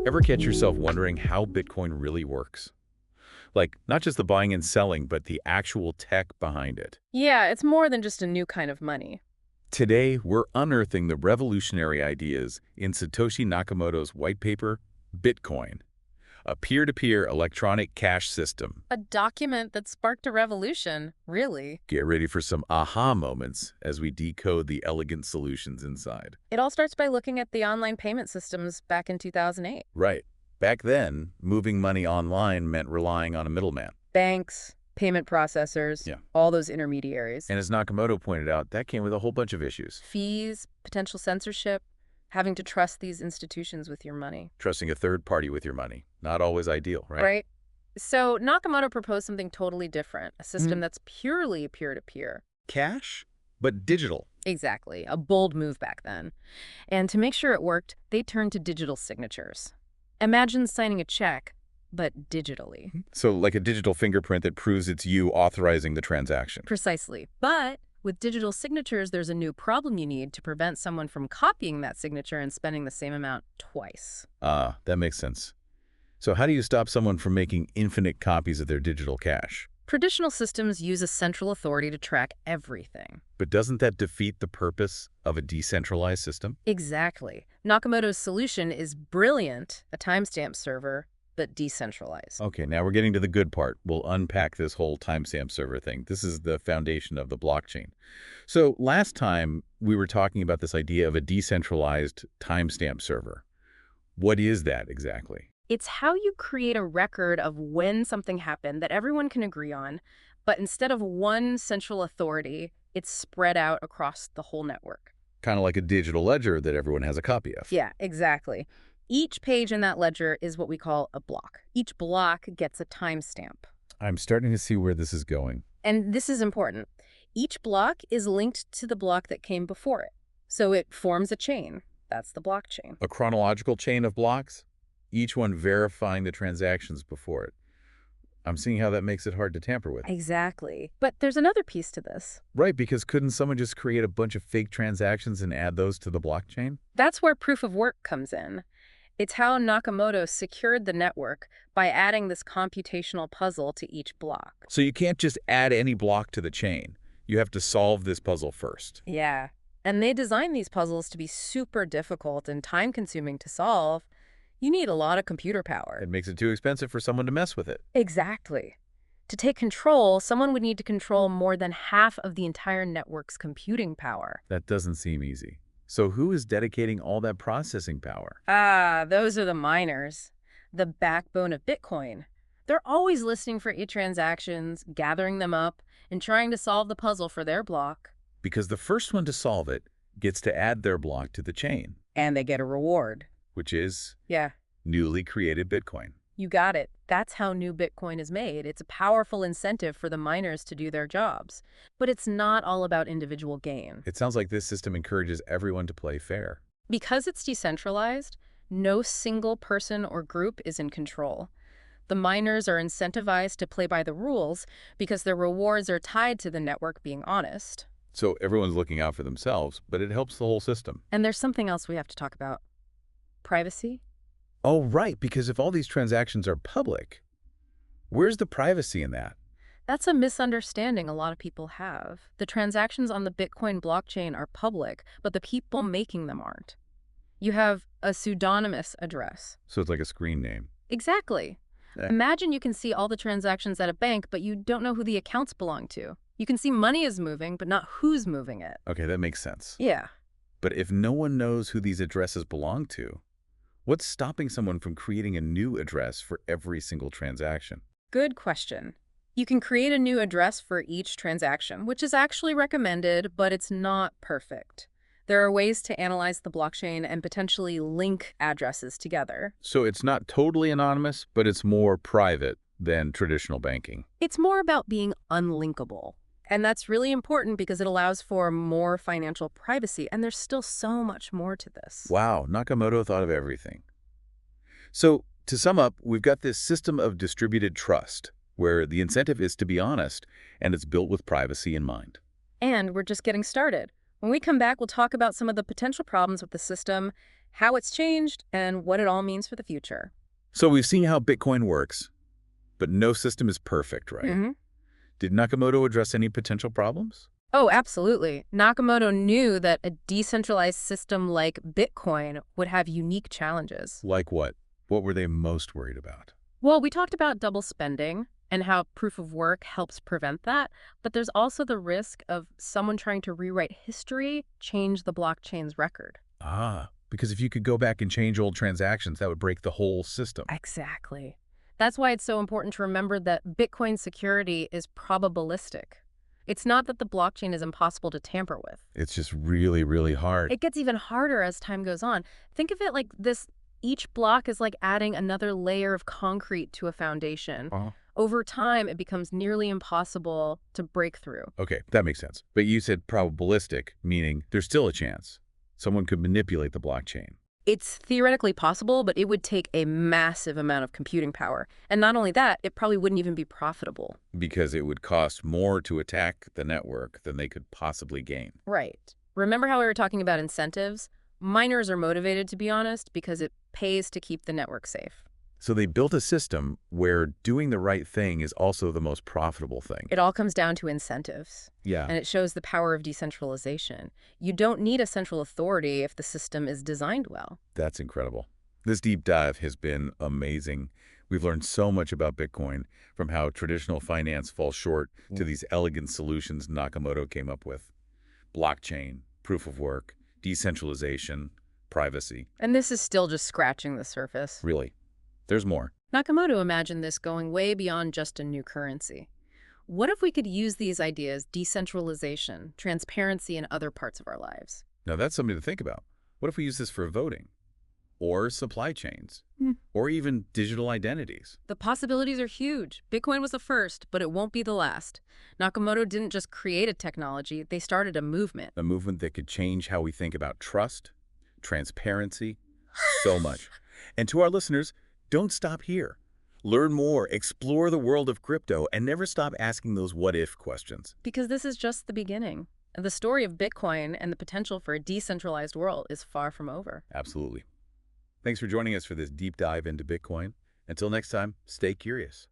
Ever catch yourself wondering how Bitcoin really works? Like, not just the buying and selling, but the actual tech behind it. Yeah, it's more than just a new kind of money. Today, we're unearthing the revolutionary ideas in Satoshi Nakamoto's white paper, Bitcoin, a peer-to-peer electronic cash system. A document that sparked a revolution, really. Get ready for some aha moments as we decode the elegant solutions inside. It all starts by looking at the online payment systems back in 2008. Right. Back then, moving money online meant relying on a middleman. Banks, payment processors, Yeah. all those intermediaries. And as Nakamoto pointed out, that came with a whole bunch of issues. Fees, potential censorship, having to trust these institutions with your money. Trusting a third party with your money. Not always ideal, right? Right? So Nakamoto proposed something totally different, a system that's purely peer-to-peer. Cash, but digital. Exactly, a bold move back then. And to make sure it worked, they turned to digital signatures. Imagine signing a check, but digitally. So like a digital fingerprint that proves it's you authorizing the transaction. Precisely. But with digital signatures, there's a new problem you need to prevent someone from copying that signature and spending the same amount twice. Ah, that makes sense. So how do you stop someone from making infinite copies of their digital cash? Traditional systems use a central authority to track everything. But doesn't that defeat the purpose of a decentralized system? Exactly. Nakamoto's solution is brilliant, a timestamp server, but decentralized. Okay, now we're getting to the good part. We'll unpack this whole timestamp server thing. This is the foundation of the blockchain. So last time we were talking about this idea of a decentralized timestamp server. What is that exactly? It's how you create a record of when something happened that everyone can agree on, but instead of one central authority, it's spread out across the whole network. Kind of like a digital ledger that everyone has a copy of. Yeah, exactly. Each page in that ledger is what we call a block. Each block gets a timestamp. I'm starting to see where this is going. And this is important. Each block is linked to the block that came before it. So it forms a chain. That's the blockchain. A chronological chain of blocks, each one verifying the transactions before it. I'm seeing how that makes it hard to tamper with. Exactly. But there's another piece to this. Right, because couldn't someone just create a bunch of fake transactions and add those to the blockchain? That's where proof of work comes in. It's how Nakamoto secured the network by adding this computational puzzle to each block. So you can't just add any block to the chain. You have to solve this puzzle first. Yeah. And they designed these puzzles to be super difficult and time-consuming to solve. You need a lot of computer power. It makes it too expensive for someone to mess with it. Exactly. To take control, someone would need to control more than half of the entire network's computing power. That doesn't seem easy. So who is dedicating all that processing power? Ah, those are the miners, the backbone of Bitcoin. They're always listening for e-transactions, gathering them up, and trying to solve the puzzle for their block. Because the first one to solve it gets to add their block to the chain. And they get a reward. Which is Yeah, newly created Bitcoin. you got it. That's how new Bitcoin is made. It's a powerful incentive for the miners to do their jobs. But it's not all about individual gain. It sounds like this system encourages everyone to play fair. Because it's decentralized, no single person or group is in control. The miners are incentivized to play by the rules because their rewards are tied to the network being honest. So everyone's looking out for themselves, but it helps the whole system. And there's something else we have to talk about. Privacy? Oh, right, because if all these transactions are public, where's the privacy in that? That's a misunderstanding a lot of people have. The transactions on the Bitcoin blockchain are public, but the people making them aren't. You have a pseudonymous address. So it's like a screen name. Exactly. Eh. Imagine you can see all the transactions at a bank, but you don't know who the accounts belong to. You can see money is moving, but not who's moving it. Okay, that makes sense. Yeah. But if no one knows who these addresses belong to, what's stopping someone from creating a new address for every single transaction? Good question. You can create a new address for each transaction, which is actually recommended, but it's not perfect. There are ways to analyze the blockchain and potentially link addresses together. So it's not totally anonymous, but it's more private than traditional banking. It's more about being unlinkable. And that's really important because it allows for more financial privacy, and there's still so much more to this. Wow, Nakamoto thought of everything. So to sum up, we've got this system of distributed trust, where the incentive is to be honest, and it's built with privacy in mind. And we're just getting started. When we come back, we'll talk about some of the potential problems with the system, how it's changed, and what it all means for the future. So we've seen how Bitcoin works, but no system is perfect, right? hmm Did Nakamoto address any potential problems? Oh, absolutely. Nakamoto knew that a decentralized system like Bitcoin would have unique challenges. Like what? What were they most worried about? Well, we talked about double spending and how proof of work helps prevent that, but there's also the risk of someone trying to rewrite history, change the blockchain's record. Because if you could go back and change old transactions, that would break the whole system. Exactly. That's why it's so important to remember that Bitcoin security is probabilistic. It's not that the blockchain is impossible to tamper with. It's just really, really hard. It gets even harder as time goes on. Think of it like this: each block is like adding another layer of concrete to a foundation. Over time, it becomes nearly impossible to break through. Okay, that makes sense. But you said probabilistic, meaning there's still a chance. Someone could manipulate the blockchain. It's theoretically possible, but it would take a massive amount of computing power. And not only that, it probably wouldn't even be profitable. Because it would cost more to attack the network than they could possibly gain. Right. Remember how we were talking about incentives? Miners are motivated, to be honest, because it pays to keep the network safe. So they built a system where doing the right thing is also the most profitable thing. It all comes down to incentives. Yeah. And it shows the power of decentralization. You don't need a central authority if the system is designed well. That's incredible. This deep dive has been amazing. We've learned so much about Bitcoin, from how traditional finance falls short to these elegant solutions Nakamoto came up with. Blockchain, proof of work, decentralization, privacy. And this is still just scratching the surface. Really, there's more. Nakamoto imagined this going way beyond just a new currency. What if we could use these ideas, decentralization, transparency, in other parts of our lives? Now that's something to think about. What if we use this for voting? Or supply chains? Or even digital identities? The possibilities are huge. Bitcoin was the first, but it won't be the last. Nakamoto didn't just create a technology, they started a movement. A movement that could change how we think about trust, transparency, so much. And to our listeners, don't stop here. Learn more, explore the world of crypto, and never stop asking those what-if questions. Because this is just the beginning. The story of Bitcoin and the potential for a decentralized world is far from over. Absolutely. Thanks for joining us for this deep dive into Bitcoin. Until next time, stay curious.